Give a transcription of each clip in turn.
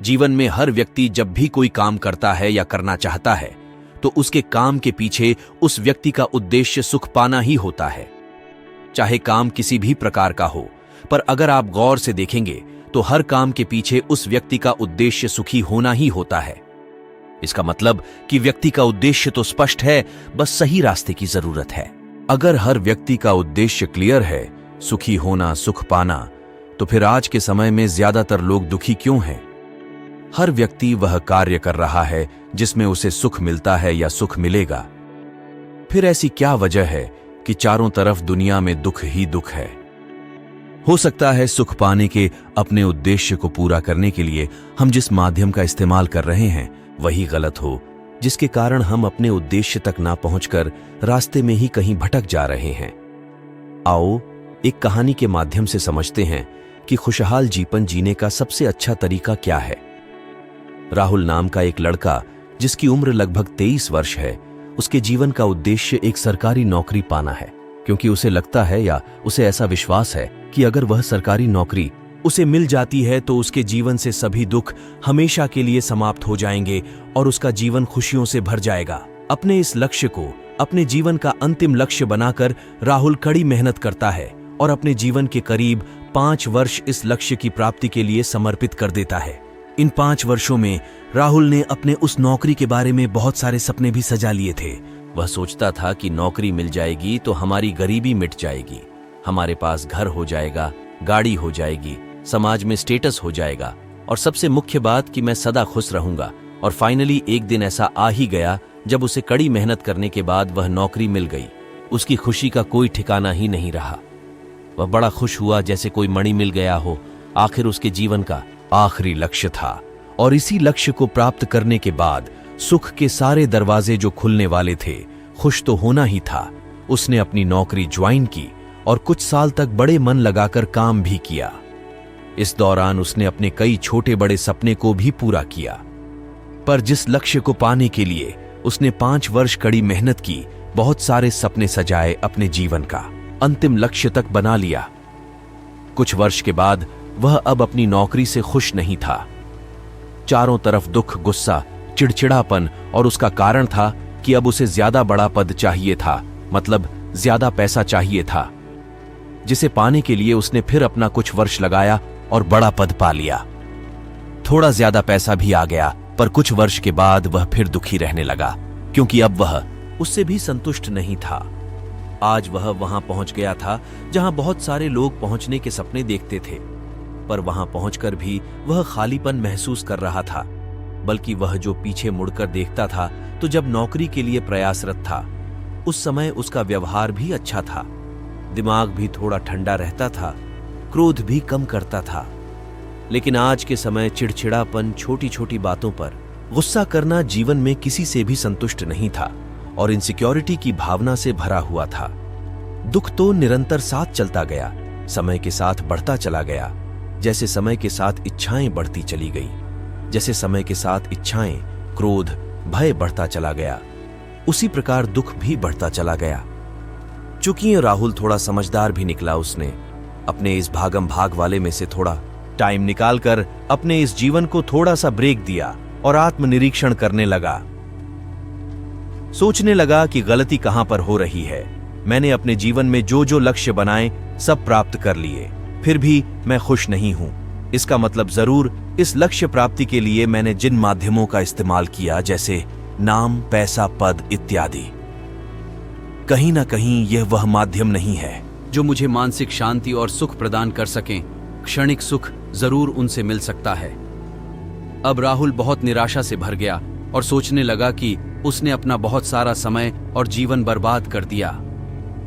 जीवन में हर व्यक्ति जब भी कोई काम करता है या करना चाहता है तो उसके काम के पीछे उस व्यक्ति का उद्देश्य सुख पाना ही होता है, चाहे काम किसी भी प्रकार का हो। पर अगर आप गौर से देखेंगे तो हर काम के पीछे उस व्यक्ति का उद्देश्य सुखी होना ही होता है। इसका मतलब कि व्यक्ति का उद्देश्य तो स्पष्ट है, बस सही रास्ते की जरूरत है। अगर हर व्यक्ति का उद्देश्य क्लियर है, सुखी होना, सुख पाना, तो फिर आज के समय में ज्यादातर लोग दुखी क्यों हैं? हर व्यक्ति वह कार्य कर रहा है जिसमें उसे सुख मिलता है या सुख मिलेगा। फिर ऐसी क्या वजह है कि चारों तरफ दुनिया में दुख ही दुख है? हो सकता है सुख पाने के अपने उद्देश्य को पूरा करने के लिए हम जिस माध्यम का इस्तेमाल कर रहे हैं वही गलत हो, जिसके कारण हम अपने उद्देश्य तक ना पहुंचकर रास्ते में ही कहीं भटक जा रहे हैं। आओ एक कहानी के माध्यम से समझते हैं कि खुशहाल जीवन जीने का सबसे अच्छा तरीका क्या है। राहुल नाम का एक लड़का जिसकी उम्र लगभग 23 वर्ष है, उसके जीवन का उद्देश्य एक सरकारी नौकरी पाना है, क्योंकि उसे लगता है या उसे ऐसा विश्वास है कि अगर वह सरकारी नौकरी उसे मिल जाती है तो उसके जीवन से सभी दुख हमेशा के लिए समाप्त हो जाएंगे और उसका जीवन खुशियों से भर जाएगा। अपने इस लक्ष्य को अपने जीवन का अंतिम लक्ष्य बनाकर राहुल कड़ी मेहनत करता है और अपने जीवन के करीब 5 वर्ष इस लक्ष्य की प्राप्ति के लिए समर्पित कर देता है। इन 5 वर्षों में राहुल ने अपने उस नौकरी के बारे में बहुत सारे सपने भी सजा लिए थे। वह सोचता था कि नौकरी मिल जाएगी तो हमारी गरीबी मिट जाएगी, हमारे पास घर हो जाएगा, गाड़ी हो जाएगी, समाज में स्टेटस हो जाएगा और सबसे मुख्य बात कि मैं सदा खुश रहूंगा। और फाइनली एक दिन ऐसा आ ही गया जब उसे कड़ी मेहनत करने के बाद वह नौकरी मिल गई। उसकी खुशी का कोई ठिकाना ही नहीं रहा। वह बड़ा खुश हुआ जैसे कोई मणि मिल गया हो। आखिर उसके जीवन का आखिरी लक्ष्य था और इसी लक्ष्य को प्राप्त करने के बाद सुख के सारे दरवाजे जो खुलने वाले थे, खुश तो होना ही था। उसने अपनी नौकरी ज्वाइन की और कुछ साल तक बड़े मन लगाकर काम भी किया। इस दौरान उसने अपने कई छोटे बड़े सपने को भी पूरा किया। पर जिस लक्ष्य को पाने के लिए उसने 5 वर्ष कड़ी मेहनत की, बहुत सारे सपने सजाए, अपने जीवन का अंतिम लक्ष्य तक बना लिया। कुछ वर्ष के बाद वह अब अपनी नौकरी से खुश नहीं था। चारों तरफ दुख, गुस्सा, चिड़चिड़ापन और उसका कारण था कि अब उसे ज्यादा बड़ा पद चाहिए था, मतलब ज्यादा पैसा चाहिए था, जिसे पाने के लिए उसने फिर अपना कुछ वर्ष लगाया और बड़ा पद पा लिया। थोड़ा ज्यादा पैसा भी आ गया, पर कुछ वर्ष के बाद वह फिर दुखी रहने लगा, क्योंकि अब वह उससे भी संतुष्ट नहीं था। आज वह वहां पहुंच गया था जहां बहुत सारे लोग पहुंचने के सपने देखते थे, पर वहां पहुंचकर भी वह खालीपन महसूस कर रहा था। बल्कि वह जो पीछे मुड़कर देखता था तो जब नौकरी के लिए प्रयासरत था, उस समय उसका व्यवहार भी अच्छा था, दिमाग भी थोड़ा ठंडा रहता था, क्रोध भी कम करता था। लेकिन आज के समय चिड़चिड़ापन, छोटी छोटी बातों पर गुस्सा करना जीवन में किसी से भी संतुष्ट नहीं था और इनसिक्योरिटी की भावना से भरा हुआ था। दुख तो निरंतर साथ चलता गया, समय के साथ बढ़ता चला गया। जैसे समय के साथ इच्छाएं बढ़ती चली गई, जैसे समय के साथ इच्छाएं, क्रोध, भय बढ़ता चला गया, उसी प्रकार दुख भी बढ़ता चला गया। चूंकि राहुल थोड़ा समझदार भी निकला, उसने अपने इस भागम भाग वाले में से थोड़ा टाइम निकालकर अपने इस जीवन को थोड़ा सा ब्रेक दिया और आत्मनिरीक्षण करने लगा। सोचने लगा कि गलती कहां पर हो रही है। मैंने अपने जीवन में जो जो लक्ष्य बनाए सब प्राप्त कर लिए, फिर भी मैं खुश नहीं हूं। इसका मतलब जरूर इस लक्ष्य प्राप्ति के लिए मैंने जिन माध्यमों का इस्तेमाल किया, जैसे नाम, पैसा, पद इत्यादि, कहीं ना कहीं यह वह माध्यम नहीं है जो मुझे मानसिक शांति और सुख प्रदान कर सकें। क्षणिक सुख जरूर उनसे मिल सकता है। अब राहुल बहुत निराशा से भर गया और सोचने लगा कि उसने अपना बहुत सारा समय और जीवन बर्बाद कर दिया।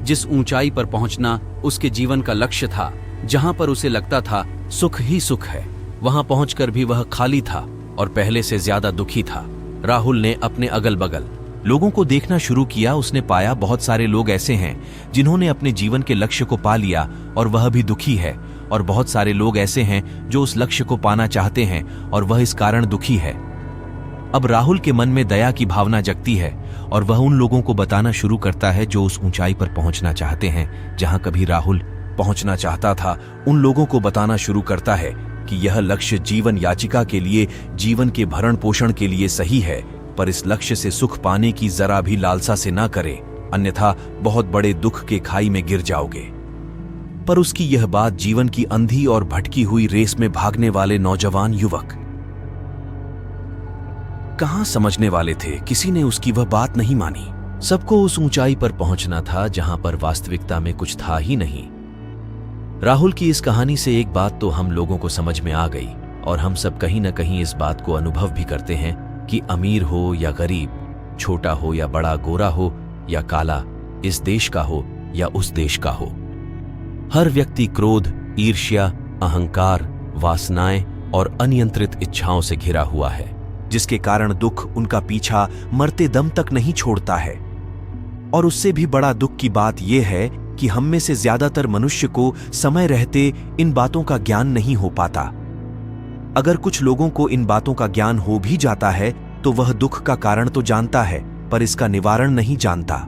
जिस ऊंचाई पर पहुंचना उसके जीवन का लक्ष्य था, जहां पर उसे लगता था सुख ही सुख है, वहां पहुंचकर भी वह खाली था और पहले से ज्यादा दुखी था। राहुल ने अपने अगल बगल लोगों को देखना शुरू किया। उसने पाया बहुत सारे लोग ऐसे हैं जिन्होंने अपने जीवन के लक्ष्य को पा लिया और वह भी दुखी है, और बहुत सारे लोग ऐसे हैं जो उस लक्ष्य को पाना चाहते हैं और वह इस कारण दुखी है। अब राहुल के मन में दया की भावना जगती है और वह उन लोगों को बताना शुरू करता है जो उस ऊंचाई पर पहुंचना चाहते हैं जहां कभी राहुल पहुंचना चाहता था। उन लोगों को बताना शुरू करता है कि यह लक्ष्य जीवन याचिका के लिए, जीवन के भरण पोषण के लिए सही है, पर इस लक्ष्य से सुख पाने की जरा भी लालसा से ना करें, अन्यथा बहुत बड़े दुख के खाई में गिर जाओगे। पर उसकी यह बात जीवन की अंधी और भटकी हुई रेस में भागने वाले नौजवान युवक कहां समझने वाले थे। किसी ने उसकी वह बात नहीं मानी। सबको उस ऊंचाई पर पहुंचना था जहां पर वास्तविकता में कुछ था ही नहीं। राहुल की इस कहानी से एक बात तो हम लोगों को समझ में आ गई, और हम सब कहीं ना कहीं इस बात को अनुभव भी करते हैं कि अमीर हो या गरीब, छोटा हो या बड़ा, गोरा हो या काला, इस देश का हो या उस देश का हो, हर व्यक्ति क्रोध, ईर्ष्या, अहंकार, वासनाएं और अनियंत्रित इच्छाओं से घिरा हुआ है, जिसके कारण दुख उनका पीछा मरते दम तक नहीं छोड़ता है। और उससे भी बड़ा दुख की बात यह है कि हम में से ज्यादातर मनुष्य को समय रहते इन बातों का ज्ञान नहीं हो पाता। अगर कुछ लोगों को इन बातों का ज्ञान हो भी जाता है तो वह दुख का कारण तो जानता है, पर इसका निवारण नहीं जानता।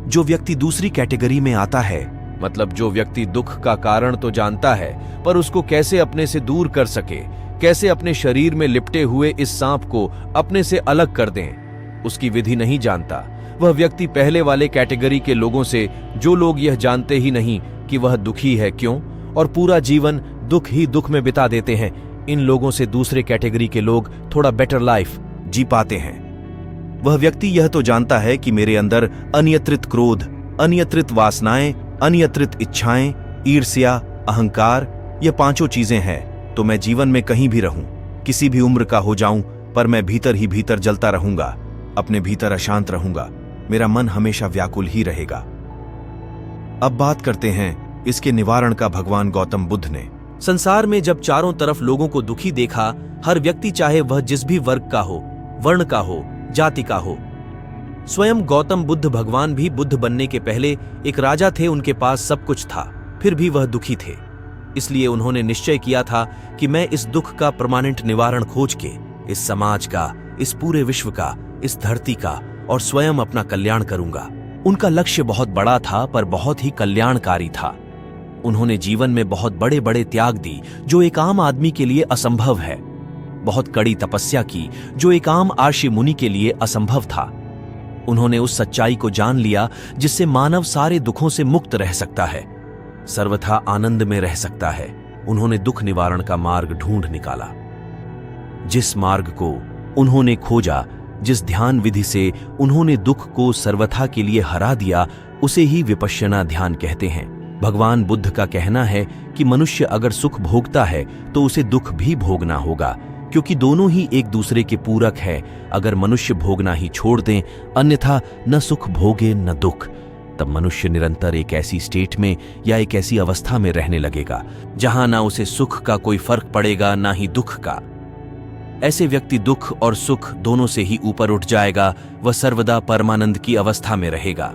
जो व्यक्ति दूसरी कैटेगरी में आता है, मतलब जो व्यक्ति दुख का कारण तो जानता है पर उसको कैसे अपने से दूर कर सके, कैसे अपने शरीर में लिपटे हुए इस सांप को अपने से अलग कर दें, उसकी विधि नहीं जानता। वह व्यक्ति पहले वाले कैटेगरी के लोगों से, जो लोग यह जानते ही नहीं कि वह दुखी है क्यों, और पूरा जीवन दुख ही दुख में बिता देते हैं, इन लोगों से दूसरे कैटेगरी के लोग थोड़ा बेटर लाइफ जी पाते हैं। वह व्यक्ति यह तो जानता है कि मेरे अंदर अनियंत्रित क्रोध, अनियंत्रित वासनाएं, अनियंत्रित इच्छाएं, ईर्ष्या, अहंकार, ये पांचों चीजें हैं, तो मैं जीवन में कहीं भी रहूं, किसी भी उम्र का हो जाऊं, पर मैं भीतर ही भीतर जलता रहूंगा, अपने भीतर अशांत रहूंगा, मेरा मन हमेशा व्याकुल ही रहेगा। अब बात करते हैं इसके निवारण का। भगवान गौतम बुद्ध ने संसार में जब चारों तरफ लोगों को दुखी देखा, हर व्यक्ति चाहे वह जिस भी वर्ग का हो, वर्ण का हो, जाति का हो, स्वयं गौतम बुद्ध भगवान भी बुद्ध बनने के पहले एक राजा थे, उनके पास सब कुछ था, फिर भी वह दुखी थे। इसलिए उन्होंने निश्चय किया था कि मैं इस दुख का परमानेंट निवारण खोज के इस समाज का, इस पूरे विश्व का, इस धरती का और स्वयं अपना कल्याण करूंगा। उनका लक्ष्य बहुत बड़ा था, पर बहुत ही कल्याणकारी था। उन्होंने जीवन में बहुत बड़े बड़े त्याग दी, जो एक आम आदमी के लिए असंभव है। बहुत कड़ी तपस्या की, जो एक आम आर्षि मुनि के लिए असंभव था। उन्होंने उस सच्चाई को जान लिया जिससे मानव सारे दुखों से मुक्त रह सकता है, सर्वथा आनंद में रह सकता है। उन्होंने दुख निवारण का मार्ग ढूंढ निकाला। जिस मार्ग को उन्होंने खोजा, जिस ध्यान विधि से उन्होंने दुख को सर्वथा के लिए हरा दिया, उसे ही विपश्यना ध्यान कहते हैं। भगवान बुद्ध का कहना है कि मनुष्य अगर सुख भोगता है तो उसे दुख भी भोगना होगा, क्योंकि दोनों ही एक दूसरे के पूरक है। अगर मनुष्य भोगना ही छोड़ दें, अन्यथा न सुख भोगे न दुख, तब मनुष्य निरंतर एक ऐसी स्टेट में या एक ऐसी अवस्था में रहने लगेगा जहां ना उसे सुख का कोई फर्क पड़ेगा, ना ही दुख का। ऐसे व्यक्ति दुख और सुख दोनों से ही ऊपर उठ जाएगा, वह सर्वदा परमानंद की अवस्था में रहेगा।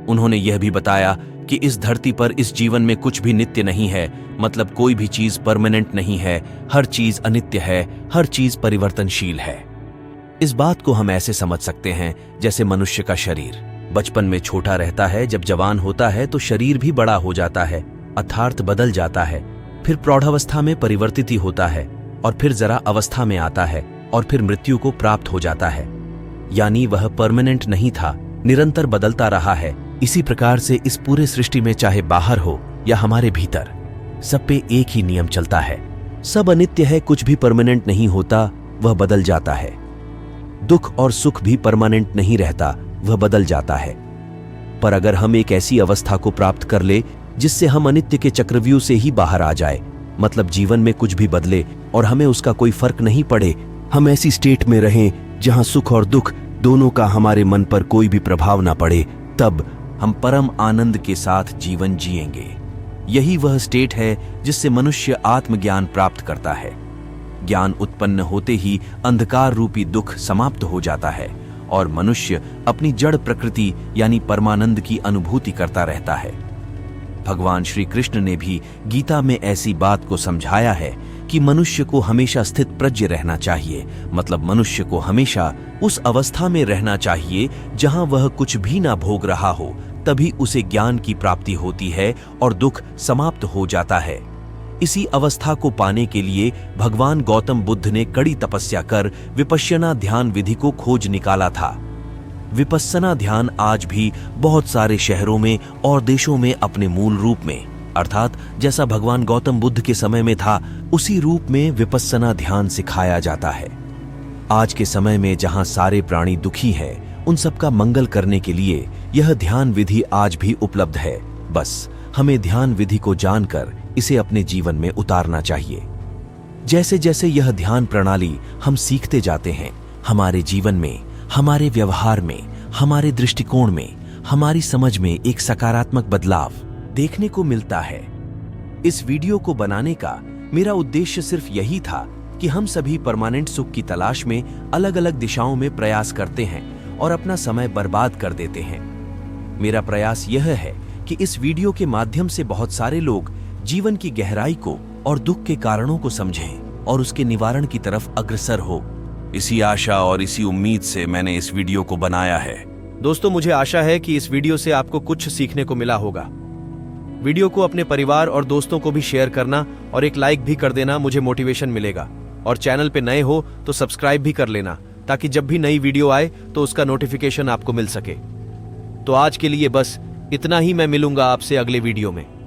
उन्होंने यह भी बताया कि इस धरती पर इस जीवन में कुछ भी नित्य नहीं है, मतलब कोई भी चीज परमानेंट नहीं है, हर चीज अनित्य है, हर चीज परिवर्तनशील है। इस बात को हम ऐसे समझ सकते हैं जैसे मनुष्य का शरीर बचपन में छोटा रहता है, जब जवान होता है तो शरीर भी बड़ा हो जाता है, अर्थात बदल जाता है, फिर प्रौढ़ावस्था में परिवर्तित ही होता है, और फिर जरा अवस्था में आता है, और फिर मृत्यु को प्राप्त हो जाता है। यानी वह परमानेंट नहीं था, निरंतर बदलता रहा है। इसी प्रकार से इस पूरे सृष्टि में चाहे बाहर हो या हमारे भीतर, सब पे एक ही नियम चलता है। सब अनित्य है, कुछ भी परमानेंट नहीं होता, वह बदल जाता है। दुख और सुख भी परमानेंट नहीं रहता, वह बदल जाता है। पर अगर हम एक ऐसी अवस्था को प्राप्त कर ले जिससे हम अनित्य के चक्रव्यूह से ही बाहर आ जाए, मतलब जीवन में कुछ भी बदले और हमें उसका कोई फर्क नहीं पड़े, हम ऐसी स्टेट में रहें जहां सुख और दुख दोनों का हमारे मन पर कोई भी प्रभाव ना पड़े, तब हम परम आनंद के साथ जीवन जिएंगे। यही वह स्टेट है जिससे मनुष्य आत्मज्ञान प्राप्त करता है। ज्ञान उत्पन्न होते ही अंधकार रूपी दुख समाप्त हो जाता है और मनुष्य अपनी जड़ प्रकृति यानी परमानंद की अनुभूति करता रहता है। भगवान श्री कृष्ण ने भी गीता में ऐसी बात को समझाया है कि मनुष्य को हमेशा स्थित प्रज्ञ रहना चाहिए, मतलब मनुष्य को हमेशा उस अवस्था में रहना चाहिए जहां वह कुछ भी ना भोग रहा हो, तभी उसे ज्ञान की प्राप्ति होती है और दुख समाप्त हो जाता है। इसी अवस्था को पाने के लिए भगवान गौतम बुद्ध ने कड़ी तपस्या कर विपश्यना ध्यान विधि को खोज निकाला था। विपस्सना ध्यान आज भी बहुत सारे शहरों में और देशों में अपने मूल रूप में, अर्थात जैसा भगवान गौतम बुद्ध के समय में था, उसी रूप में विपस्सना ध्यान सिखाया जाता है। आज के समय में जहां सारे प्राणी दुखी हैं, उन सबका मंगल करने के लिए यह ध्यान विधि आज भी उपलब्ध है। बस हमें ध्यान विधि को जानकर इसे अपने जीवन में उतारना चाहिए। जैसे जैसे यह ध्यान प्रणाली हम सीखते जाते हैं, हमारे जीवन में, हमारे व्यवहार में, हमारे दृष्टिकोण में, हमारी समझ में एक सकारात्मक बदलाव देखने को मिलता है। इस वीडियो को बनाने का मेरा उद्देश्य सिर्फ यही था कि हम सभी परमानेंट सुख की तलाश में अलग अलग दिशाओं में प्रयास करते हैं और अपना समय बर्बाद कर देते हैं। मेरा प्रयास यह है कि इस वीडियो के माध्यम से बहुत सारे लोग जीवन की गहराई को और दुख के कारणों को समझें और उसके निवारण की तरफ अग्रसर हो। इसी आशा और इसी उम्मीद से मैंने इस वीडियो को बनाया है। दोस्तों, मुझे आशा है कि इस वीडियो से आपको कुछ सीखने को मिला होगा। वीडियो को अपने परिवार और दोस्तों को भी शेयर करना और एक लाइक भी कर देना, मुझे मोटिवेशन मिलेगा। और चैनल पे नए हो तो सब्सक्राइब भी कर लेना, ताकि जब भी नई वीडियो आए तो उसका नोटिफिकेशन आपको मिल सके। तो आज के लिए बस इतना ही। मैं मिलूंगा आपसे अगले वीडियो में।